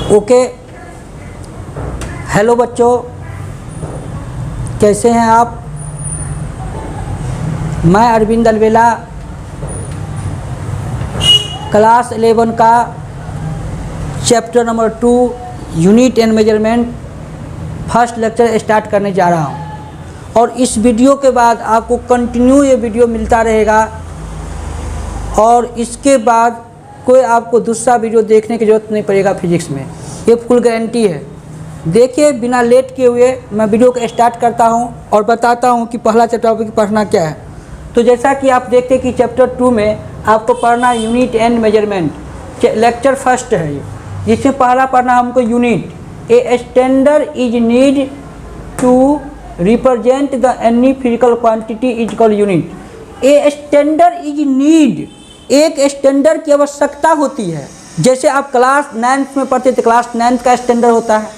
Okay, hello बच्चों, कैसे हैं आप? मैं अरविंद अलवेला क्लास 11 का chapter number 2 unit and measurement first lecture start करने जा रहा हूं। और इस वीडियो के बाद आपको कंटिन्यू ये वीडियो मिलता रहेगा और इसके बाद कोई आपको दूसरा वीडियो देखने की ज़रूरत नहीं पड़ेगा फिजिक्स में, ये फुल गारंटी है। देखिए, बिना लेट किए हुए मैं वीडियो को स्टार्ट करता हूं और बताता हूं कि पहला चैप्टर पढ़ना क्या है। तो जैसा कि आप देखते हैं कि चैप्टर 2 में आपको पढ़ना unit and measurement lecture first है ये, जिसमें पहला पढ़ना हमको unit. A standard is need to represent the any physical quantity is called unit. A standard is need, एक स्टैंडर्ड की आवश्यकता होती है। जैसे आप क्लास 9th में पढ़ते हैं तो क्लास 9th का स्टैंडर्ड होता है,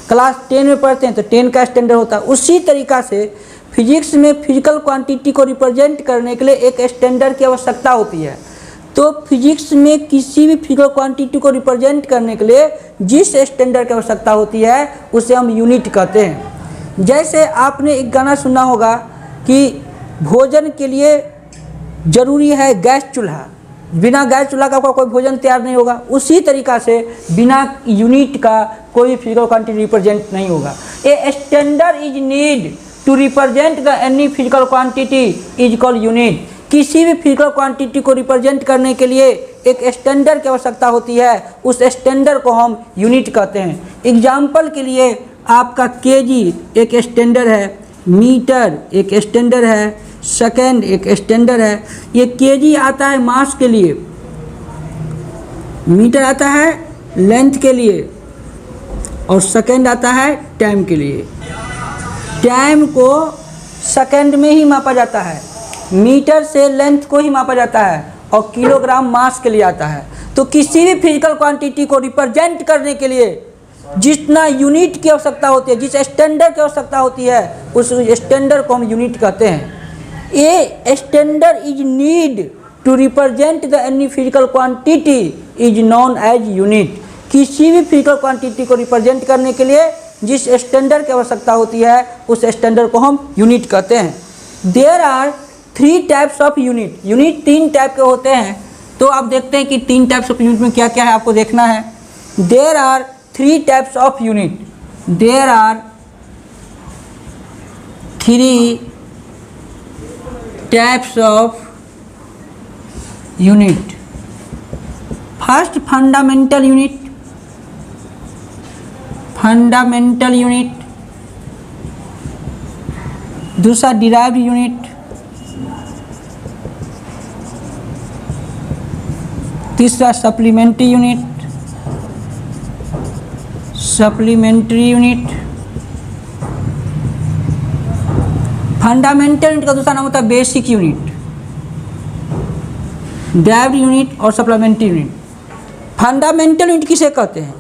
क्लास 10 में पढ़ते हैं तो 10 का स्टैंडर्ड होता है। उसी तरीक़ा से फिजिक्स में फिजिकल क्वांटिटी को रिप्रेजेंट करने के लिए एक स्टैंडर्ड की आवश्यकता होती है। तो फिजिक्स में किसी भी फिजिकल क्वांटिटी को रिप्रेजेंट करने के लिए जिस स्टैंडर्ड की आवश्यकता होती है उसे हम यूनिट कहते हैं। जैसे आपने एक गाना सुना होगा कि भोजन के लिए ज़रूरी है गैस चूल्हा, बिना गैस चूल्हा का कोई भोजन तैयार नहीं होगा। उसी तरीक़ा से बिना यूनिट का कोई फिजिकल क्वांटिटी रिप्रेजेंट नहीं होगा। A standard is need to represent the any physical quantity is called unit. किसी भी फिजिकल क्वांटिटी को रिप्रेजेंट करने के लिए एक स्टैंडर्ड की आवश्यकता होती है, उस स्टैंडर्ड को हम यूनिट कहते हैं। एग्जाम्पल के लिए आपका केजी एक स्टैंडर्ड है, मीटर एक स्टैंडर्ड है, सेकेंड एक स्टैंडर्ड है। ये केजी आता है मास के लिए, मीटर आता है लेंथ के लिए और सेकेंड आता है टाइम के लिए। टाइम को सेकेंड में ही मापा जाता है, मीटर से लेंथ को ही मापा जाता है और किलोग्राम मास के लिए आता है। तो किसी भी फिजिकल क्वांटिटी को रिप्रेजेंट करने के लिए जितना यूनिट की आवश्यकता होती है, जिस स्टैंडर्ड की आवश्यकता होती है, उस स्टैंडर्ड को हम यूनिट कहते हैं। A standard is need to represent the any physical quantity is known as unit. किसी भी फिजिकल क्वांटिटी को रिप्रेजेंट करने के लिए जिस स्टैंडर्ड की आवश्यकता होती है उस स्टैंडर्ड को हम यूनिट कहते हैं। There are 3 types of unit. Unit 3 type के होते हैं। तो आप देखते हैं कि 3 टाइप्स ऑफ यूनिट में क्या क्या है, आपको देखना है। There are 3 types of unit. There are 3 types of unit. First fundamental unit, fundamental unit. दूसरा डिराइव्ड यूनिट। तीसरा supplementary unit, supplementary unit. Fundamental unit का दूसरा नाम होता है बेसिक यूनिट, डिराइव्ड यूनिट और सप्लीमेंट्री यूनिट। फंडामेंटल यूनिट किसे कहते हैं?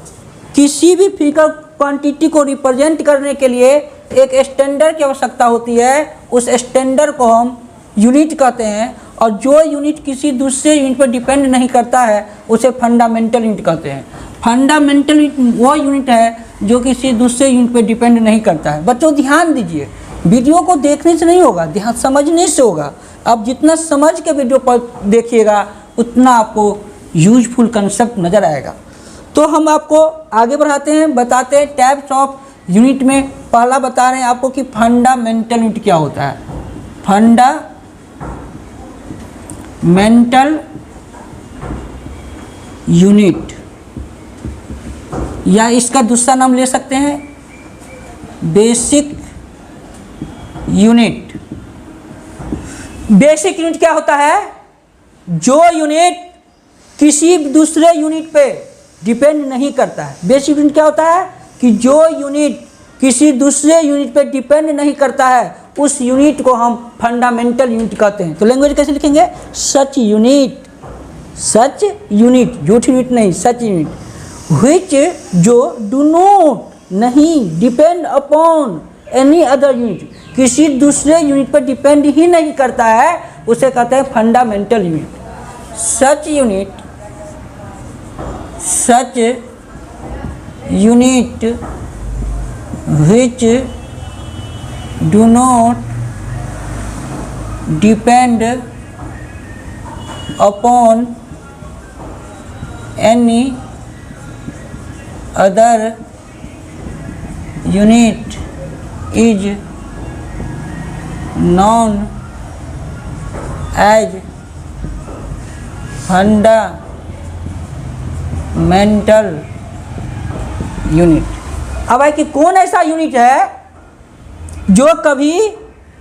किसी भी फिजिकल क्वांटिटी को रिप्रेजेंट करने के लिए एक स्टैंडर्ड की आवश्यकता होती है, उस स्टैंडर्ड को हम यूनिट कहते हैं। और जो यूनिट किसी दूसरे यूनिट पर डिपेंड नहीं करता है उसे फंडामेंटल यूनिट कहते हैं। फंडामेंटल यूनिट वो यूनिट है जो किसी दूसरे यूनिट पर डिपेंड नहीं करता है। बच्चों ध्यान दीजिए, वीडियो को देखने से नहीं होगा, ध्यान समझने से होगा। आप जितना समझ के वीडियो पर देखिएगा उतना आपको यूजफुल कंसेप्ट नज़र आएगा। तो हम आपको आगे बढ़ाते हैं, बताते हैं टाइप्स ऑफ यूनिट में। पहला बता रहे हैं आपको कि फंडामेंटल यूनिट क्या होता है। फंडामेंटल यूनिट, या इसका दूसरा नाम ले सकते हैं बेसिक यूनिट। बेसिक यूनिट क्या होता है? जो यूनिट किसी दूसरे यूनिट पे डिपेंड नहीं करता है। बेसिक यूनिट क्या होता है कि जो यूनिट किसी दूसरे यूनिट पे डिपेंड नहीं करता है उस यूनिट को हम फंडामेंटल यूनिट कहते हैं। तो लैंग्वेज कैसे लिखेंगे? सच यूनिट, सच यूनिट, झूठ यूनिट नहीं, सच यूनिट। व्हिच, जो डू नॉट नहीं depend upon any other unit, किसी दूसरे यूनिट पर डिपेंड ही नहीं करता है, उसे कहते हैं fundamental unit. Such unit, such unit which do not depend upon any other unit is known as fundamental unit। अब है कि कौन ऐसा यूनिट है जो कभी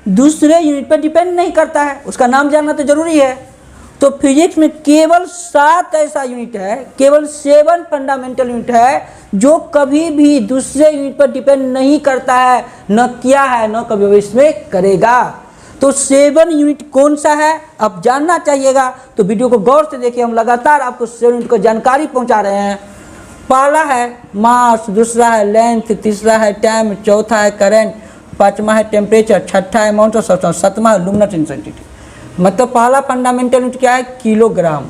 दूसरे यूनिट पर डिपेंड नहीं करता है, उसका नाम जानना तो जरूरी है। तो फिजिक्स में केवल 7 ऐसा यूनिट है, केवल 7 फंडामेंटल यूनिट है जो कभी भी दूसरे यूनिट पर डिपेंड नहीं करता है, न किया है न कभी भविष्य में करेगा। तो 7 यूनिट कौन सा है आप जानना चाहिएगा, तो वीडियो को गौर से देखिए। हम लगातार आपको 7 यूनिट को जानकारी पहुंचा रहे हैं। पहला है मास, दूसरा है लेंथ, तीसरा है टाइम, चौथा है करंट, पांचवा है टेम्परेचर, छठा है अमाउंट ऑफ सब्सटेंस, सातवां है लुमिनस इंटेंसिटी। मतलब पहला फंडामेंटल यूनिट क्या है, किलोग्राम,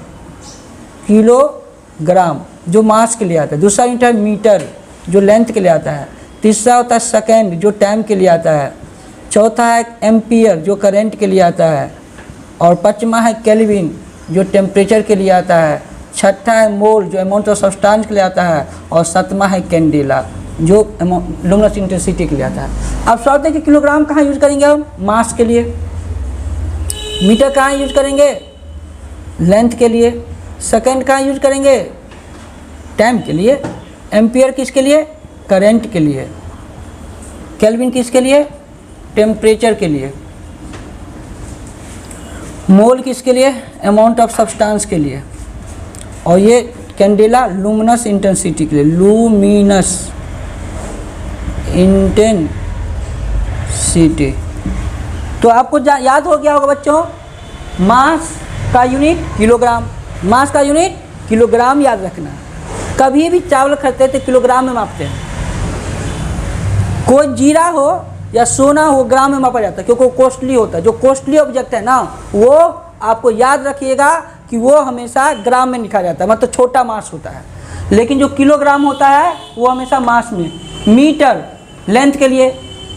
किलोग्राम जो मास के लिए आता है। दूसरा यूनिट है मीटर जो लेंथ के लिए आता है। तीसरा होता है सेकेंड जो टाइम के लिए आता है। चौथा है एम्पियर जो करंट के लिए आता है। और पांचवा है केल्विन जो टेम्परेचर के लिए आता है। छठा है मोल जो अमाउंट ऑफ सब्सटेंस के लिए आता है। और सातवां है कैंडेला जो लुमिनस इंटेंसिटी के लिए आता है। अब सवाल है कि किलोग्राम कहाँ यूज करेंगे हम, मास के लिए। मीटर कहाँ यूज करेंगे, लेंथ के लिए। सेकंड कहाँ यूज करेंगे, टाइम के लिए। एम्पियर किसके लिए, करंट के लिए। केल्विन किसके लिए, टेम्परेचर के लिए। मोल किसके लिए, अमाउंट ऑफ सब्सटेंस के लिए। और ये कैंडेला लुमिनस इंटेंसिटी के लिए, लुमिनस इंटेंसिटी। तो आपको याद हो गया होगा बच्चों, मास का यूनिट किलोग्राम, मास का यूनिट किलोग्राम याद रखना। कभी भी चावल खरीदते थे किलोग्राम में मापते हैं। कोई जीरा हो या सोना हो ग्राम में मापा जाता है क्योंकि वो कॉस्टली होता है। जो कॉस्टली ऑब्जेक्ट है ना वो आपको याद रखिएगा कि वो हमेशा ग्राम में लिखा जाता है, मतलब छोटा मास होता है। लेकिन जो किलोग्राम होता है वो हमेशा मास में। मीटर लेंथ के लिए,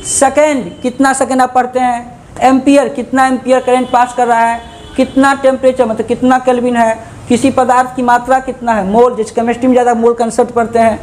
सेकेंड कितना सेकेंड आप पढ़ते हैं, एम्पियर कितना एम्पियर करंट पास कर रहा है, कितना टेम्परेचर मतलब कितना केल्विन है, किसी पदार्थ की मात्रा कितना है, मोल जिस केमिस्ट्री में ज़्यादा मोल कंसेप्ट पढ़ते हैं,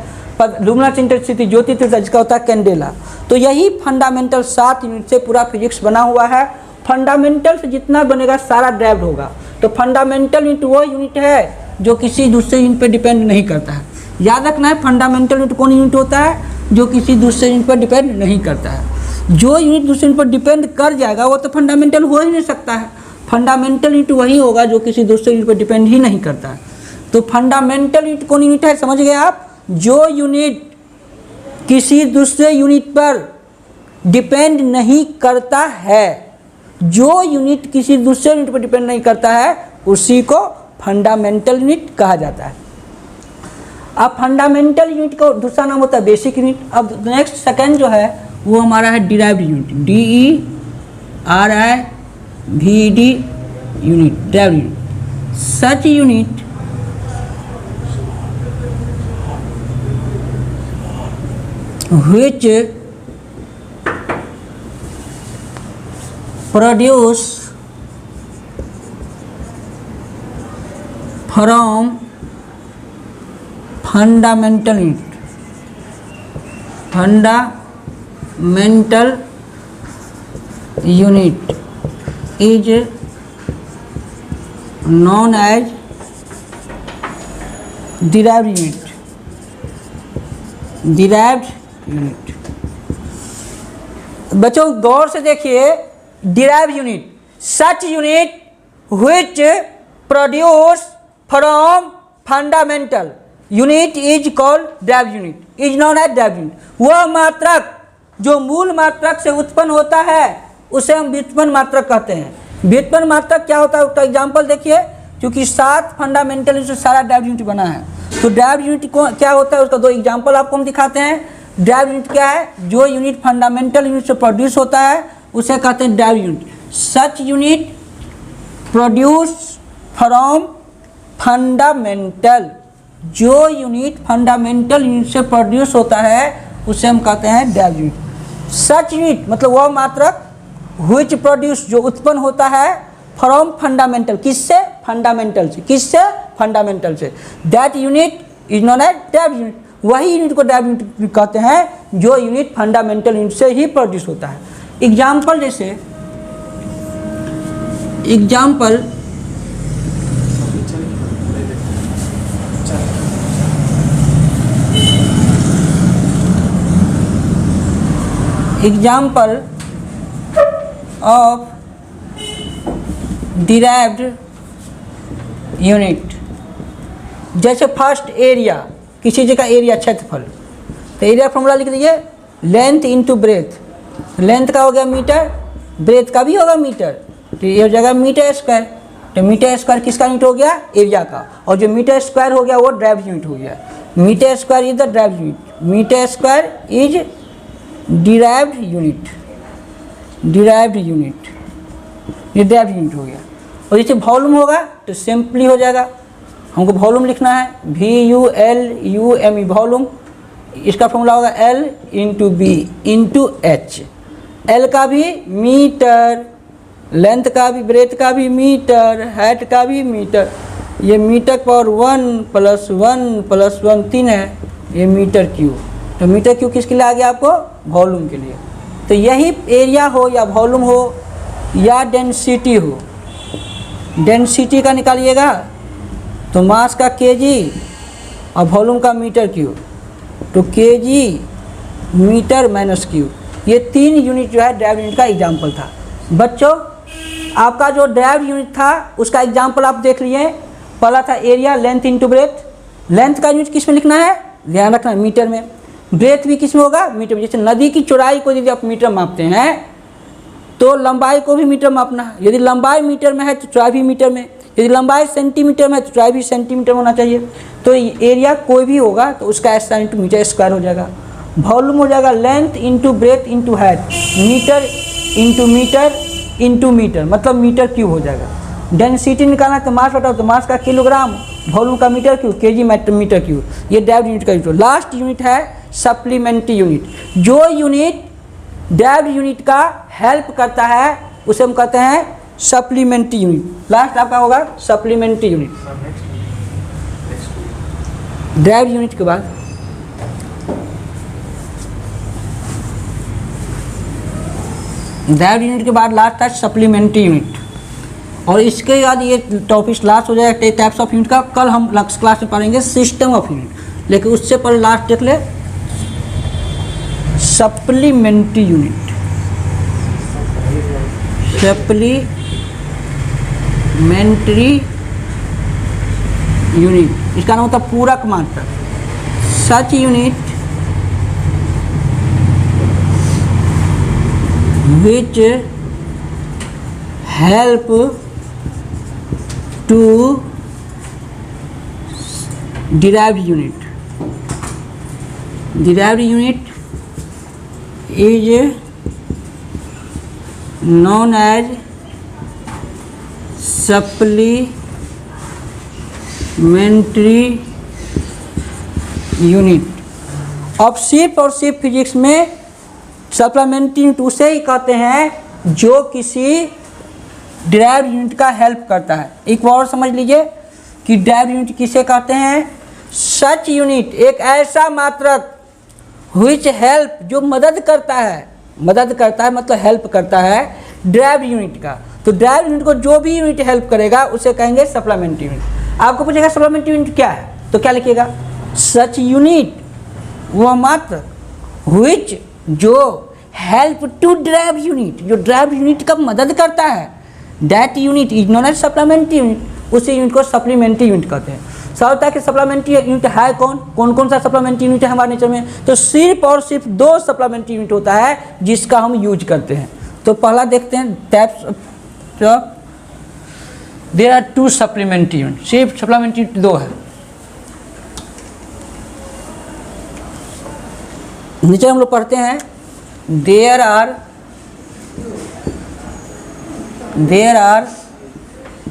लुमिनस इंटेंसिटी ज्योति तीव्रता जिसका होता है कैंडेला। तो यही फंडामेंटल 7 यूनिट से पूरा फिजिक्स बना हुआ है। फंडामेंटल से जितना बनेगा सारा ड्राइव्ड होगा। तो फंडामेंटल यूनिट वो यूनिट है जो किसी दूसरे यूनिट पर डिपेंड नहीं करता है। याद रखना है फंडामेंटल यूनिट कौन यूनिट होता है, जो किसी दूसरे यूनिट पर डिपेंड नहीं करता है। जो यूनिट दूसरे यूनिट पर डिपेंड कर जाएगा वो तो फंडामेंटल हो ही नहीं सकता है। फंडामेंटल यूनिट वही होगा जो किसी दूसरे यूनिट पर डिपेंड ही नहीं करता है। तो फंडामेंटल यूनिट कौन यूनिट है समझ गए आप, जो यूनिट किसी दूसरे यूनिट पर डिपेंड नहीं करता है। जो यूनिट किसी दूसरे यूनिट पर डिपेंड नहीं करता है उसी को फंडामेंटल यूनिट कहा जाता है। अब फंडामेंटल यूनिट का दूसरा नाम होता है बेसिक यूनिट। अब नेक्स्ट सेकेंड जो है वो हमारा है derived unit, DERIVD unit, derived unit. Such unit which produce from fundamental unit, fundamental unit is known as derived unit, derived unit. बच्चों गौर से देखिए, derive unit such unit which produce from fundamental unit is called derive unit, is known as derive unit. वह मात्रक जो मूल मात्रक से उत्पन्न होता है उसे हम व्युत्पन्न मात्रक कहते हैं। व्युत्पन्न मात्रक क्या होता है उसका एग्जाम्पल देखिए, क्योंकि 7 फंडामेंटल यूनिट से सारा डिराइव यूनिट बना है। तो डिराइव यूनिट को क्या होता है उसका 2 एग्जाम्पल आपको हम दिखाते हैं। डिराइव यूनिट क्या है, जो यूनिट फंडामेंटल यूनिट से प्रोड्यूस होता है उसे कहते हैं derive unit. Such unit produce from fundamental जो यूनिट फंडामेंटल यूनिट से प्रोड्यूस होता है उसे हम कहते हैं डेराइव्ड यूनिट। सच यूनिट मतलब वह मात्रक व्हिच प्रोड्यूस जो उत्पन्न होता है फ्रॉम फंडामेंटल, किससे? फंडामेंटल से। किससे? फंडामेंटल से। That unit is known as derived unit. वही यूनिट को डेराइव्ड यूनिट कहते हैं जो यूनिट फंडामेंटल यूनिट से ही प्रोड्यूस होता है। एग्जाम्पल जैसे एग्जाम्पल ऑफ डिराइव्ड यूनिट, जैसे फर्स्ट एरिया, किसी जगह एरिया क्षेत्रफल, तो एरिया फॉर्मूला लिख दीजिए लेंथ इंटू ब्रेथ। लेंथ का हो गया मीटर, ब्रेथ का भी होगा मीटर, तो ये हो जाएगा मीटर स्क्वायर। तो मीटर स्क्वायर किसका यूनिट हो गया? एरिया का। और जो मीटर स्क्वायर हो गया वो डेराइव्ड यूनिट हो गया। Metre square is the derived unit. Metre square is derived unit. Derived unit, ये डेराइव्ड यूनिट हो गया। और जैसे वॉल्यूम होगा तो सिंपली हो जाएगा, हमको वॉल्यूम लिखना है VULUME वॉल्यूम। इसका फॉर्मूला होगा L into B into H. L का भी मीटर, लेंथ का भी, ब्रेथ का भी मीटर, हाइट का भी मीटर। ये मीटर पावर 1 + 1 + 1 3 है, ये मीटर क्यूब। तो मीटर क्यूब किसके लिए आ गया आपको? वॉल्यूम के लिए। तो यही एरिया हो या वॉल्यूम हो या डेंसिटी हो, डेंसिटी का निकालिएगा तो मास का केजी और वॉल्यूम का मीटर क्यूब, तो केजी मीटर माइनस क्यूब। ये 3 यूनिट जो है डेराइव्ड यूनिट का एग्जाम्पल था। बच्चों आपका जो डेराइव्ड यूनिट था उसका एग्जाम्पल आप देख लिए। पहला था area, length into breath. Length का यूनिट किस में लिखना है? ध्यान रखना, मीटर में। ब्रेथ भी किस में होगा? मीटर में। जैसे नदी की चौड़ाई को यदि आप मीटर मापते हैं तो लंबाई को भी मीटर मापना है। यदि लंबाई मीटर में है तो चौड़ाई भी मीटर में, यदि लंबाई सेंटीमीटर में है तो चौड़ाई भी सेंटीमीटर होना चाहिए। तो एरिया कोई भी होगा तो उसका SI इंटू मीटर स्क्वायर हो जाएगा। वॉल्यूम हो जाएगा length into breadth into height, metre into metre into metre, मतलब मीटर क्यूब हो जाएगा। डेंसिटी निकालना है तो मास बताओ, तो मास का किलोग्राम, वॉल्यूम का metre cube, KG metre cube. ये डेराइव्ड यूनिट का यूनिट। लास्ट यूनिट है सप्लीमेंट्री यूनिट। जो यूनिट डेराइव्ड यूनिट का हेल्प करता है उसे हम कहते हैं सप्लीमेंट्री यूनिट। लास्ट आपका होगा सप्लीमेंट्री यूनिट। डेराइव्ड यूनिट के बाद डेराइव्ड यूनिट के बाद लास्ट है सप्लीमेंट्री यूनिट। और इसके बाद ये टॉपिक लास्ट हो जाएगा टाइप्स ऑफ यूनिट का। कल हम नेक्स्ट क्लास में पढ़ेंगे सिस्टम ऑफ यूनिट, लेकिन उससे पहले लास्ट देख ले सप्लीमेंट्री यूनिट। सप्लीमेंट्री यूनिट इसका नाम होता है पूरक मात्रक। सच unit which help to derived unit. Derived unit is known as supplementary unit। अब सिर्फ और सिर्फ फिजिक्स में सप्लीमेंट्री यूनिट उसे ही कहते हैं जो किसी डेराइव्ड यूनिट का हेल्प करता है। एक बार और समझ लीजिए कि डेराइव्ड यूनिट किसे कहते हैं? सच यूनिट, एक ऐसा मात्रक व्हिच हेल्प, जो मदद करता है। मदद करता है मतलब हेल्प करता है डेराइव्ड यूनिट का। तो डेराइव्ड यूनिट को जो भी यूनिट हेल्प करेगा उसे कहेंगे सप्लीमेंट्री यूनिट। आपको पूछेगा सप्लीमेंट्री यूनिट क्या है, तो क्या लिखिएगा? सच यूनिट, वह मात्रक व्हिच, जो हेल्प टू डेराइव्ड यूनिट, जो डेराइव्ड यूनिट का मदद करता है। That unit is known as supplementary unit. उसी यूनिट को सप्लीमेंट्री यूनिट कहते हैं। सवाल था कि सप्लीमेंट्री यूनिट है कौन कौन सा सप्लीमेंट्री यूनिट है हमारे नेचर में? तो सिर्फ और सिर्फ 2 सप्लीमेंट्री यूनिट होता है जिसका हम यूज करते हैं। तो पहला देखते हैं types of, there are 2 supplementary unit. सिर्फ सप्लीमेंट्री यूनिट 2 है। नीचे हम लोग पढ़ते हैं there are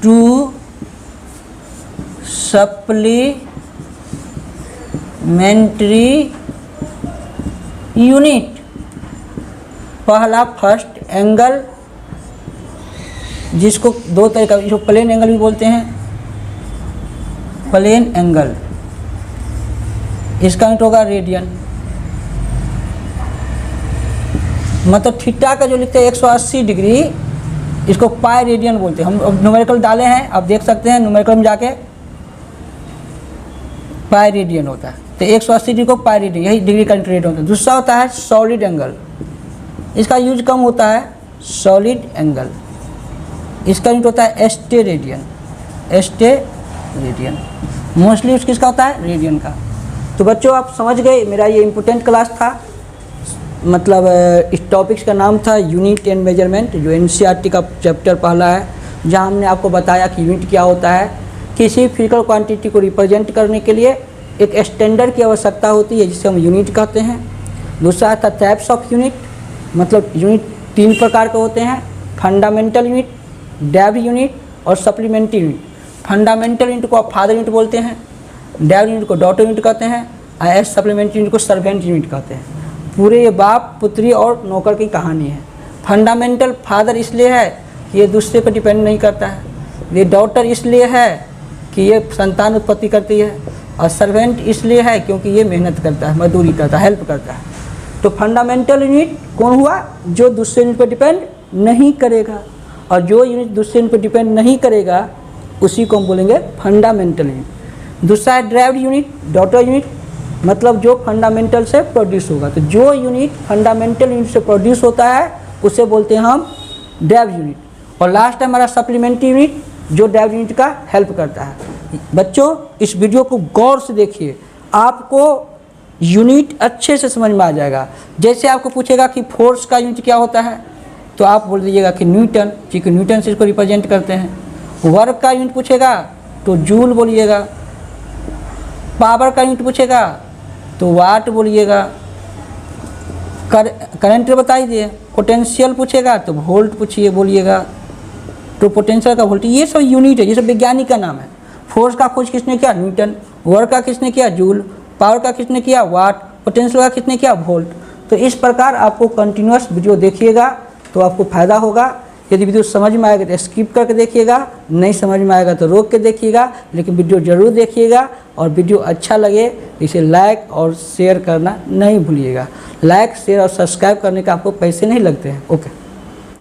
2 supplementary यूनिट। पहला फर्स्ट एंगल, जिसको दो तरीका, इसको प्लेन एंगल भी बोलते हैं, प्लेन एंगल, इसका यूनिट होगा रेडियन। मतलब थीटा का जो लिखते हैं 180 डिग्री, इसको पाई रेडियन बोलते हैं। हम अब न्यूमेरिकल डाले हैं, आप देख सकते हैं न्यूमेरिकल में जाके पाई रेडियन होता है। तो 180 डिग्री को पाई रेडियन, यही डिग्री का रेडियन होता है। दूसरा होता है सॉलिड एंगल, इसका यूज कम होता है, सॉलिड एंगल, इसका यूनिट होता है एस्टे रेडियन, एस्टे रेडियन। मोस्टली यूज किसका होता है, रेडियन का। तो बच्चों आप समझ गए, मेरा ये इम्पोर्टेंट क्लास था। मतलब इस टॉपिक्स का नाम था यूनिट एंड मेजरमेंट, जो एनसीईआरटी का चैप्टर पहला है, जहां हमने आपको बताया कि यूनिट क्या होता है। किसी फिजिकल क्वांटिटी को रिप्रेजेंट करने के लिए एक स्टैंडर्ड की आवश्यकता होती है, जिसे हम यूनिट कहते हैं। दूसरा था टाइप्स ऑफ यूनिट, मतलब यूनिट 3 प्रकार के होते हैं, फंडामेंटल यूनिट, डेव्ड यूनिट और सप्लीमेंट्री यूनिट। फंडामेंटल यूनिट को आप फादर यूनिट बोलते हैं, डेव्ड यूनिट को डॉटर यूनिट कहते हैं, और सप्लीमेंट्री यूनिट को सर्वेंट यूनिट कहते हैं। पूरे ये बाप, पुत्री और नौकर की कहानी है। फंडामेंटल फादर इसलिए है कि ये दूसरे पर डिपेंड नहीं करता है, ये डॉटर इसलिए है कि ये संतान उत्पत्ति करती है, और सर्वेंट इसलिए है क्योंकि ये मेहनत करता है, मजदूरी करता है, हेल्प करता है। तो फंडामेंटल यूनिट कौन हुआ, जो दूसरे यूनिट पर डिपेंड नहीं करेगा, और जो यूनिट दूसरे यूनिट पर डिपेंड नहीं करेगा उसी को हम बोलेंगे फंडामेंटल यूनिट। दूसरा है ड्राइव्ड यूनिट, डॉटर यूनिट, मतलब जो फंडामेंटल से प्रोड्यूस होगा। तो जो यूनिट फंडामेंटल यूनिट से प्रोड्यूस होता है उसे बोलते हैं हम ड्राइव्ड यूनिट। और लास्ट है हमारा सप्लीमेंट्री यूनिट, जो ड्राइव्ड यूनिट का हेल्प करता है। बच्चों इस वीडियो को गौर से देखिए, आपको यूनिट अच्छे से समझ में आ जाएगा। जैसे आपको पूछेगा कि फोर्स का यूनिट क्या होता है, तो आप बोल दीजिएगा कि न्यूटन, क्योंकि न्यूटन से इसको रिप्रेजेंट करते हैं। वर्क का यूनिट पूछेगा तो जूल बोलिएगा, पावर का यूनिट पूछेगा तो वाट बोलिएगा, करंट बताइए, पोटेंशियल पूछेगा तो वोल्ट पूछिए बोलिएगा, तो पोटेंशियल का वोल्ट, ये सब यूनिट है, ये सब वैज्ञानिक का नाम है। फोर्स का खोज किसने किया, न्यूटन। वर्क का किसने किया, जूल। पावर का किसने किया, वाट। पोटेंशियल का किसने किया, वोल्ट। तो इस प्रकार आपको कंटिन्यूअस वीडियो देखिएगा तो आपको फ़ायदा होगा। यदि वीडियो समझ में आएगा तो स्किप करके देखिएगा, नहीं समझ में आएगा तो रोक के देखिएगा, लेकिन वीडियो ज़रूर देखिएगा। और वीडियो अच्छा लगे तो इसे लाइक और शेयर करना नहीं भूलिएगा। लाइक, शेयर और सब्सक्राइब करने का आपको पैसे नहीं लगते हैं। ओके।